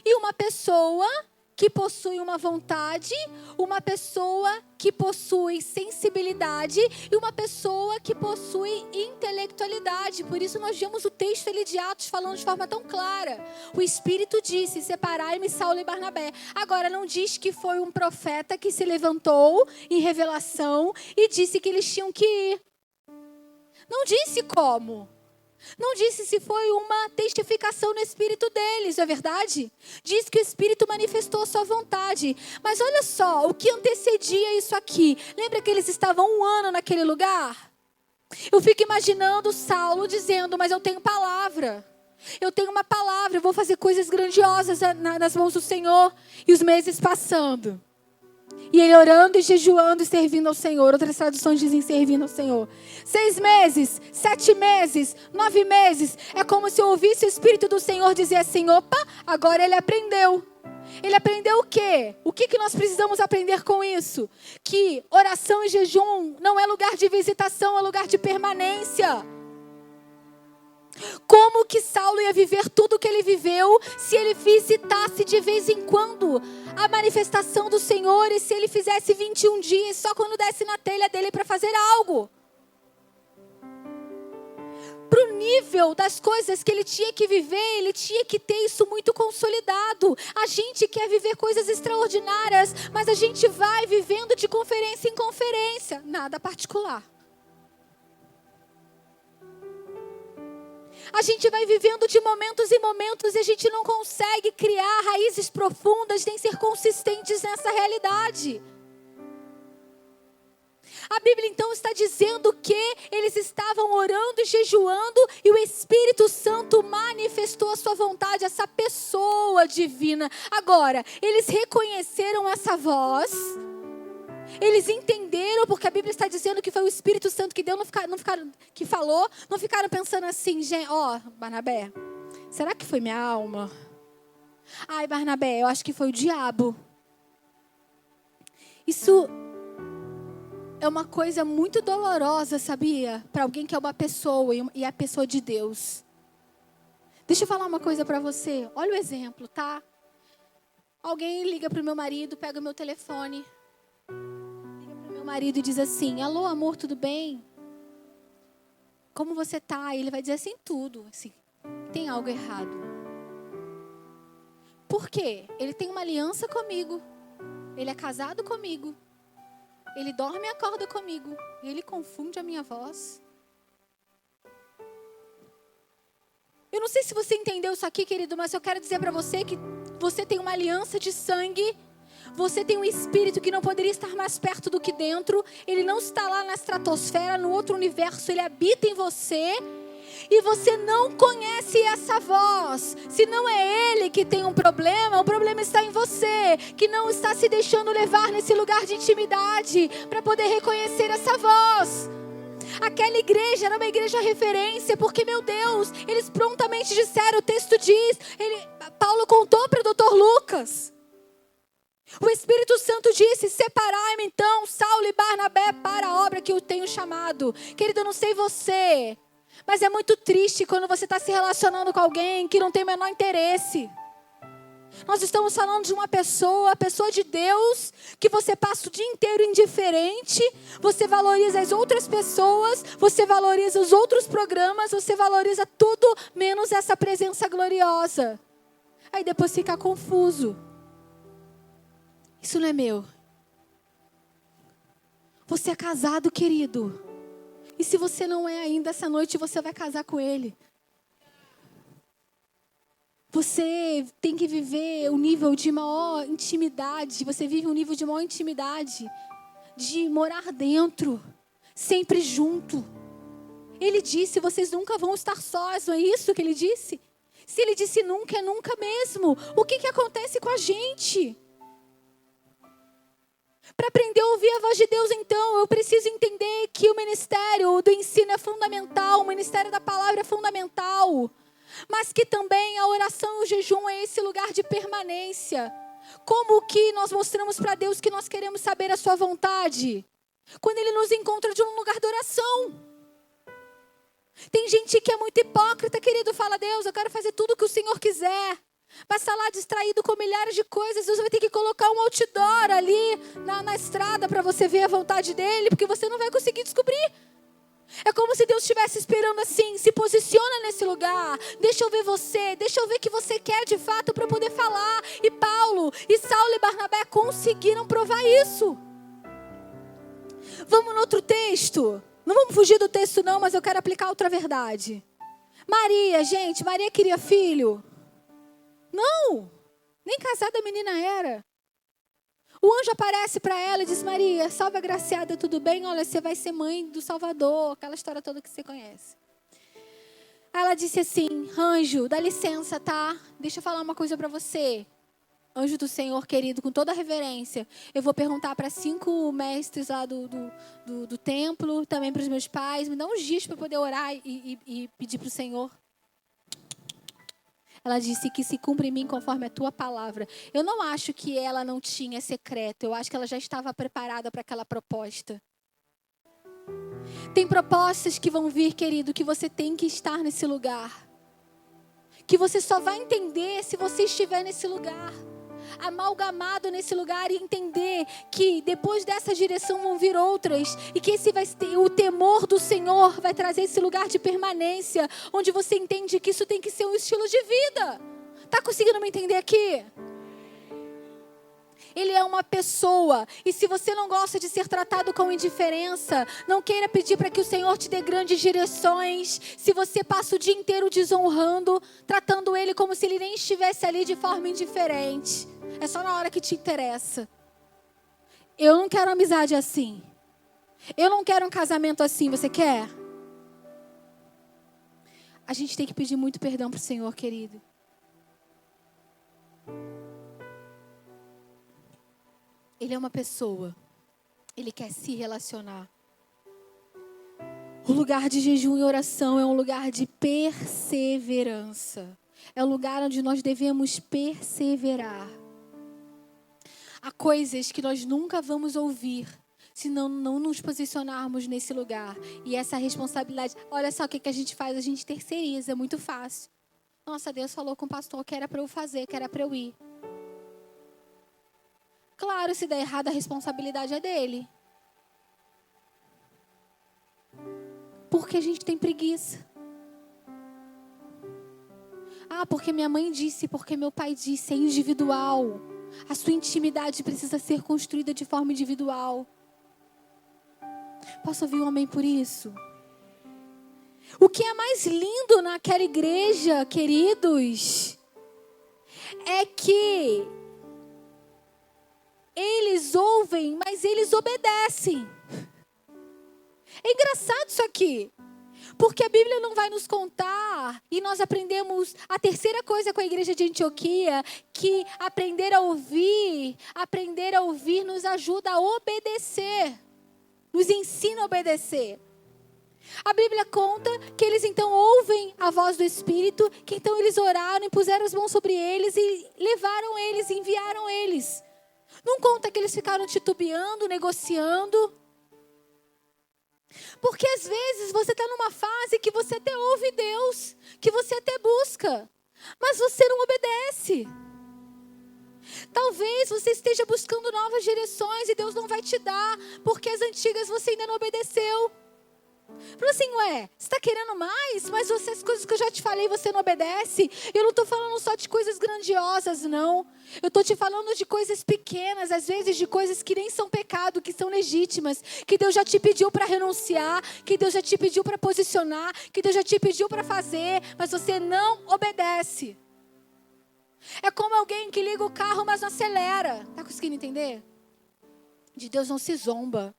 E uma pessoa que possui uma vontade, uma pessoa que possui sensibilidade e uma pessoa que possui intelectualidade. Por isso nós vemos o texto ali de Atos falando de forma tão clara. O Espírito disse: separai-me Saulo e Barnabé. Agora não diz que foi um profeta que se levantou em revelação e disse que eles tinham que ir. Não disse como. Não disse se foi uma testificação no espírito deles, não é verdade? Diz que o Espírito manifestou a sua vontade. Mas olha só, o que antecedia isso aqui? Lembra que eles estavam 1 ano naquele lugar? Eu fico imaginando Saulo dizendo: mas eu tenho palavra. Eu tenho uma palavra, eu vou fazer coisas grandiosas nas mãos do Senhor. E os meses passando. E ele orando e jejuando e servindo ao Senhor. Outras traduções dizem servindo ao Senhor. 6 meses, 7 meses, 9 meses. É como se eu ouvisse o Espírito do Senhor dizer assim: opa, agora ele aprendeu. Ele aprendeu o quê? O que nós precisamos aprender com isso? Que oração e jejum não é lugar de visitação, é lugar de permanência. Como que Saulo ia viver tudo o que ele viveu se ele visitasse de vez em quando a manifestação do Senhor e se ele fizesse 21 dias só quando desse na telha dele para fazer algo? Para o nível das coisas que ele tinha que viver, ele tinha que ter isso muito consolidado. A gente quer viver coisas extraordinárias, mas a gente vai vivendo de conferência em conferência, nada particular. A gente vai vivendo de momentos em momentos e a gente não consegue criar raízes profundas nem ser consistentes nessa realidade. A Bíblia então está dizendo que eles estavam orando e jejuando e o Espírito Santo manifestou a sua vontade, essa pessoa divina. Agora, eles reconheceram essa voz. Eles entenderam, porque a Bíblia está dizendo que foi o Espírito Santo que deu, que falou, não ficaram pensando assim: Barnabé, será que foi minha alma? Ai, Barnabé, eu acho que foi o diabo. Isso é uma coisa muito dolorosa, sabia? Para alguém que é uma pessoa e é a pessoa de Deus. Deixa eu falar uma coisa para você. Olha o exemplo, tá? Alguém liga pro meu marido, pega o meu telefone. Liga pro meu marido e diz assim: alô, amor, tudo bem? Como você tá? E ele vai dizer assim, tudo. Assim, tem algo errado. Por quê? Ele tem uma aliança comigo. Ele é casado comigo. Ele dorme e acorda comigo. E ele confunde a minha voz. Eu não sei se você entendeu isso aqui, querido, mas eu quero dizer para você que você tem uma aliança de sangue. Você tem um espírito que não poderia estar mais perto do que dentro. Ele não está lá na estratosfera, no outro universo. Ele habita em você. E você não conhece essa voz. Se não é ele que tem um problema, o problema está em você, que não está se deixando levar nesse lugar de intimidade para poder reconhecer essa voz. Aquela igreja era uma igreja referência, porque, meu Deus, eles prontamente disseram, o texto diz, Paulo contou para o Dr. Lucas. O Espírito Santo disse: separai-me então, Saulo e Barnabé, para a obra que eu tenho chamado. Querido, eu não sei você, mas é muito triste quando você está se relacionando com alguém que não tem o menor interesse. Nós estamos falando de uma pessoa, a pessoa de Deus, que você passa o dia inteiro indiferente, você valoriza as outras pessoas, você valoriza os outros programas, você valoriza tudo menos essa presença gloriosa. Aí depois fica confuso. Isso não é meu. Você é casado, querido. E se você não é ainda, essa noite você vai casar com ele. Você tem que viver um nível de maior intimidade. Você vive um nível de maior intimidade. De morar dentro. Sempre junto. Ele disse, vocês nunca vão estar sós. Não é isso que ele disse? Se ele disse nunca, é nunca mesmo. O que acontece com a gente? Para aprender a ouvir a voz de Deus, então, eu preciso entender que o ministério do ensino é fundamental. O ministério da palavra é fundamental. Mas que também a oração e o jejum é esse lugar de permanência. Como que nós mostramos para Deus que nós queremos saber a sua vontade? Quando Ele nos encontra de um lugar de oração. Tem gente que é muito hipócrita, querido, fala: Deus, eu quero fazer tudo o que o Senhor quiser. Mas está lá distraído com milhares de coisas. Você vai ter que colocar um outdoor ali na estrada para você ver a vontade dEle, porque você não vai conseguir descobrir. É como se Deus estivesse esperando assim: se posiciona nesse lugar, deixa eu ver você, deixa eu ver o que você quer de fato para eu poder falar. E Paulo, e Saulo e Barnabé conseguiram provar isso. Vamos no outro texto. Não vamos fugir do texto não, mas eu quero aplicar outra verdade. Maria, gente, Maria queria filho? Não, nem casada a menina era. O anjo aparece para ela e diz: Maria, salve agraciada, tudo bem? Olha, você vai ser mãe do Salvador, aquela história toda que você conhece. Ela disse assim: anjo, dá licença, tá? Deixa eu falar uma coisa para você. Anjo do Senhor, querido, com toda a reverência, eu vou perguntar para 5 mestres lá do templo, também para os meus pais, me dá uns dias para poder orar e pedir para o Senhor. Ela disse: que se cumpra em mim conforme a tua palavra. Eu não acho que ela não tinha secreto. Eu acho que ela já estava preparada para aquela proposta. Tem propostas que vão vir, querido, que você tem que estar nesse lugar. Que você só vai entender se você estiver nesse lugar. Amalgamado nesse lugar e entender que depois dessa direção vão vir outras. E que o temor do Senhor vai trazer esse lugar de permanência. Onde você entende que isso tem que ser um estilo de vida. Está conseguindo me entender aqui? Ele é uma pessoa. E se você não gosta de ser tratado com indiferença, não queira pedir para que o Senhor te dê grandes direções. Se você passa o dia inteiro desonrando, tratando Ele como se Ele nem estivesse ali de forma indiferente. É só na hora que te interessa. Eu não quero amizade assim. Eu não quero um casamento assim. Você quer? A gente tem que pedir muito perdão para o Senhor, querido. Ele é uma pessoa. Ele quer se relacionar. O lugar de jejum e oração é um lugar de perseverança. É um lugar onde nós devemos perseverar. Há coisas que nós nunca vamos ouvir se não nos posicionarmos nesse lugar. E essa responsabilidade, olha só o que a gente faz, a gente terceiriza, é muito fácil. Nossa, Deus falou com o pastor que era para eu fazer, que era para eu ir. Claro, se der errado, a responsabilidade é dele. Porque a gente tem preguiça. Ah, porque minha mãe disse, porque meu pai disse, é individual. A sua intimidade precisa ser construída de forma individual. Posso ouvir um amém por isso? O que é mais lindo naquela igreja, queridos, é que eles ouvem, mas eles obedecem. É engraçado isso aqui. Porque a Bíblia não vai nos contar, e nós aprendemos a terceira coisa com a igreja de Antioquia, que aprender a ouvir nos ajuda a obedecer, nos ensina a obedecer. A Bíblia conta que eles então ouvem a voz do Espírito, que então eles oraram e puseram as mãos sobre eles e levaram eles, enviaram eles. Não conta que eles ficaram titubeando, negociando. Porque às vezes você está numa fase que você até ouve Deus, que você até busca, mas você não obedece. Talvez você esteja buscando novas direções e Deus não vai te dar, porque as antigas você ainda não obedeceu. Fala assim, ué, você está querendo mais? Mas as coisas que eu já te falei, você não obedece? Eu não estou falando só de coisas grandiosas, não. Eu estou te falando de coisas pequenas, às vezes de coisas que nem são pecado, que são legítimas, que Deus já te pediu para renunciar, que Deus já te pediu para posicionar, que Deus já te pediu para fazer, mas você não obedece. É como alguém que liga o carro, mas não acelera. Está conseguindo entender? De Deus não se zomba.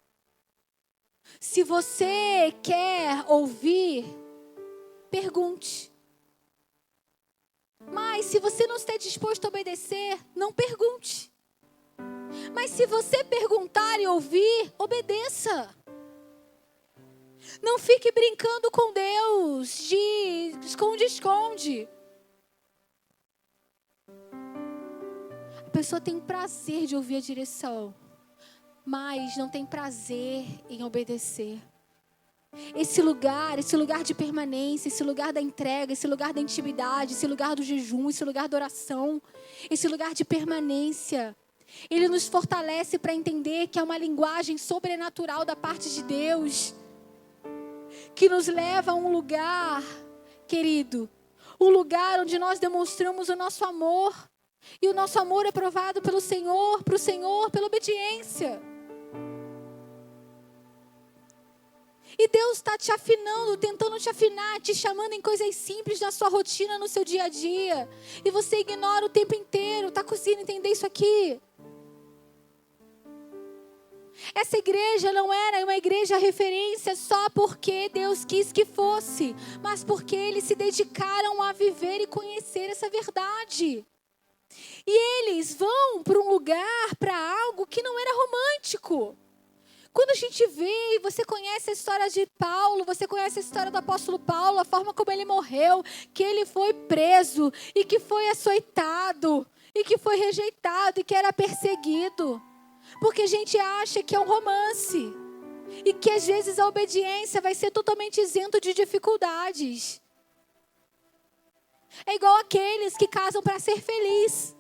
Se você quer ouvir, pergunte. Mas se você não está disposto a obedecer, não pergunte. Mas se você perguntar e ouvir, obedeça. Não fique brincando com Deus de esconde-esconde. A pessoa tem prazer de ouvir a direção, mas não tem prazer em obedecer. Esse lugar de permanência, esse lugar da entrega, esse lugar da intimidade, esse lugar do jejum, esse lugar da oração, esse lugar de permanência, ele nos fortalece para entender que é uma linguagem sobrenatural da parte de Deus, que nos leva a um lugar, querido, um lugar onde nós demonstramos o nosso amor, e o nosso amor é provado pelo Senhor, para o Senhor, pela obediência. E Deus está te afinando, tentando te afinar, te chamando em coisas simples na sua rotina, no seu dia a dia. E você ignora o tempo inteiro. Está conseguindo entender isso aqui? Essa igreja não era uma igreja referência só porque Deus quis que fosse, mas porque eles se dedicaram a viver e conhecer essa verdade. E eles vão para um lugar, para algo que não era romântico. Quando a gente vê, você conhece a história de Paulo, você conhece a história do apóstolo Paulo, a forma como ele morreu, que ele foi preso, e que foi açoitado, e que foi rejeitado, e que era perseguido. Porque a gente acha que é um romance, e que às vezes a obediência vai ser totalmente isento de dificuldades. É igual aqueles que casam para ser feliz.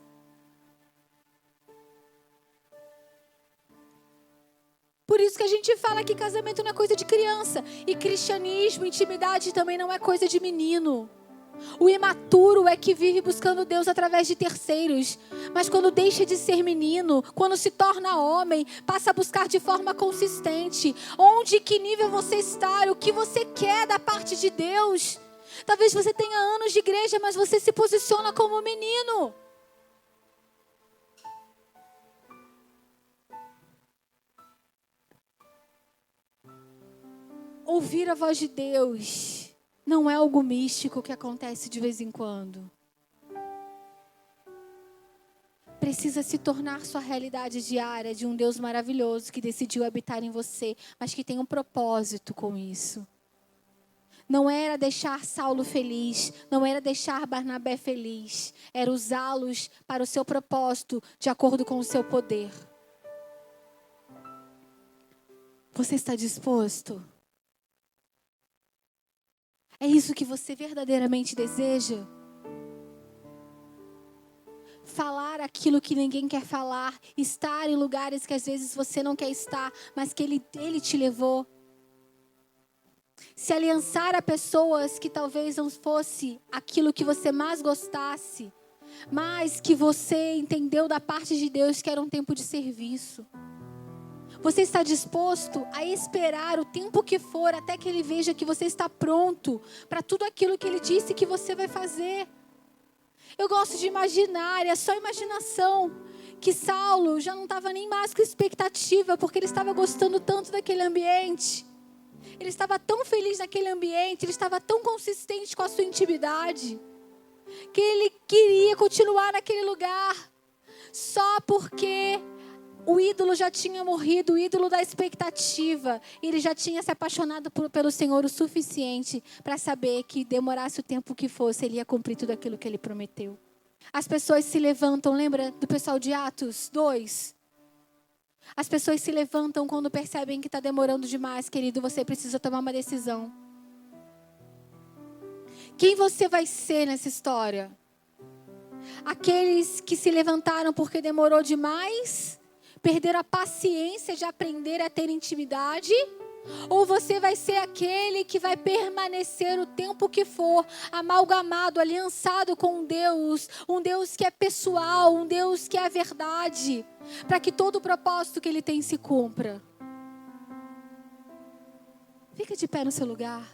Por isso que a gente fala que casamento não é coisa de criança. E cristianismo, intimidade também não é coisa de menino. O imaturo é que vive buscando Deus através de terceiros. Mas quando deixa de ser menino, quando se torna homem, passa a buscar de forma consistente. Onde, que nível você está, o que você quer da parte de Deus. Talvez você tenha anos de igreja, mas você se posiciona como menino. Ouvir a voz de Deus não é algo místico que acontece de vez em quando. Precisa se tornar sua realidade diária de um Deus maravilhoso que decidiu habitar em você, mas que tem um propósito com isso. Não era deixar Saulo feliz, não era deixar Barnabé feliz, era usá-los para o seu propósito, de acordo com o seu poder. Você está disposto? É isso que você verdadeiramente deseja? Falar aquilo que ninguém quer falar, estar em lugares que às vezes você não quer estar, mas que Ele te levou. Se aliançar a pessoas que talvez não fosse aquilo que você mais gostasse, mas que você entendeu da parte de Deus que era um tempo de serviço. Você está disposto a esperar o tempo que for até que Ele veja que você está pronto para tudo aquilo que Ele disse que você vai fazer? Eu gosto de imaginar, é só imaginação, que Saulo já não estava nem mais com expectativa, porque ele estava gostando tanto daquele ambiente. Ele estava tão feliz naquele ambiente, ele estava tão consistente com a sua intimidade, que ele queria continuar naquele lugar, só porque o ídolo já tinha morrido, o ídolo da expectativa. Ele já tinha se apaixonado pelo Senhor o suficiente para saber que demorasse o tempo que fosse, ele ia cumprir tudo aquilo que ele prometeu. As pessoas se levantam, lembra do pessoal de Atos 2? As pessoas se levantam quando percebem que está demorando demais, querido. Você precisa tomar uma decisão. Quem você vai ser nessa história? Aqueles que se levantaram porque demorou demais? Perderam a paciência de aprender a ter intimidade? Ou você vai ser aquele que vai permanecer o tempo que for, amalgamado, aliançado com um Deus que é pessoal, um Deus que é a verdade, para que todo o propósito que Ele tem se cumpra? Fica de pé no seu lugar.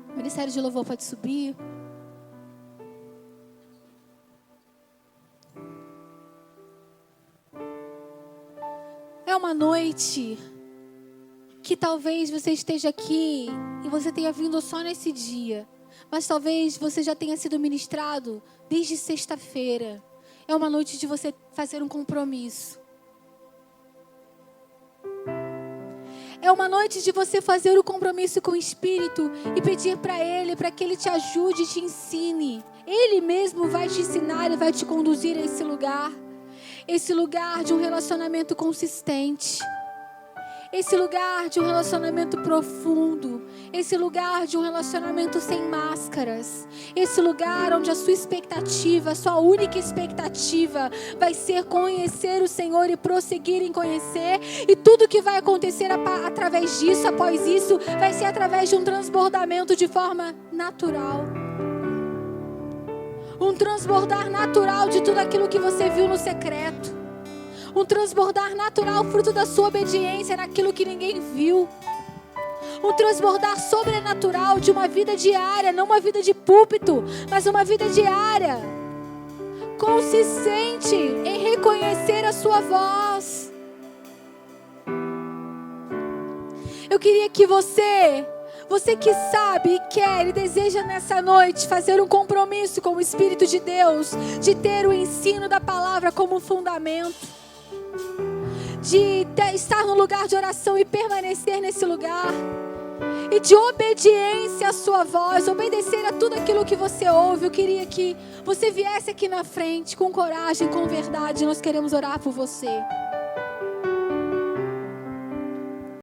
O Ministério de Louvor pode subir. É uma noite que talvez você esteja aqui e você tenha vindo só nesse dia, mas talvez você já tenha sido ministrado desde sexta-feira. É uma noite de você fazer um compromisso. É uma noite de você fazer o compromisso com o Espírito e pedir para Ele, para que Ele te ajude e te ensine. Ele mesmo vai te ensinar e vai te conduzir a esse lugar. Esse lugar de um relacionamento consistente. Esse lugar de um relacionamento profundo. Esse lugar de um relacionamento sem máscaras. Esse lugar onde a sua expectativa, a sua única expectativa vai ser conhecer o Senhor e prosseguir em conhecer. E tudo que vai acontecer através disso, após isso, vai ser através de um transbordamento de forma natural. Um transbordar natural de tudo aquilo que você viu no secreto. Um transbordar natural, fruto da sua obediência naquilo que ninguém viu. Um transbordar sobrenatural de uma vida diária, não uma vida de púlpito, mas uma vida diária. Consistente em reconhecer a sua voz. Eu queria que você que sabe, quer e deseja nessa noite fazer um compromisso com o Espírito de Deus, de ter o ensino da palavra como fundamento, de estar no lugar de oração e permanecer nesse lugar, e de obediência à sua voz, obedecer a tudo aquilo que você ouve. Eu queria que você viesse aqui na frente com coragem, com verdade. Nós queremos orar por você.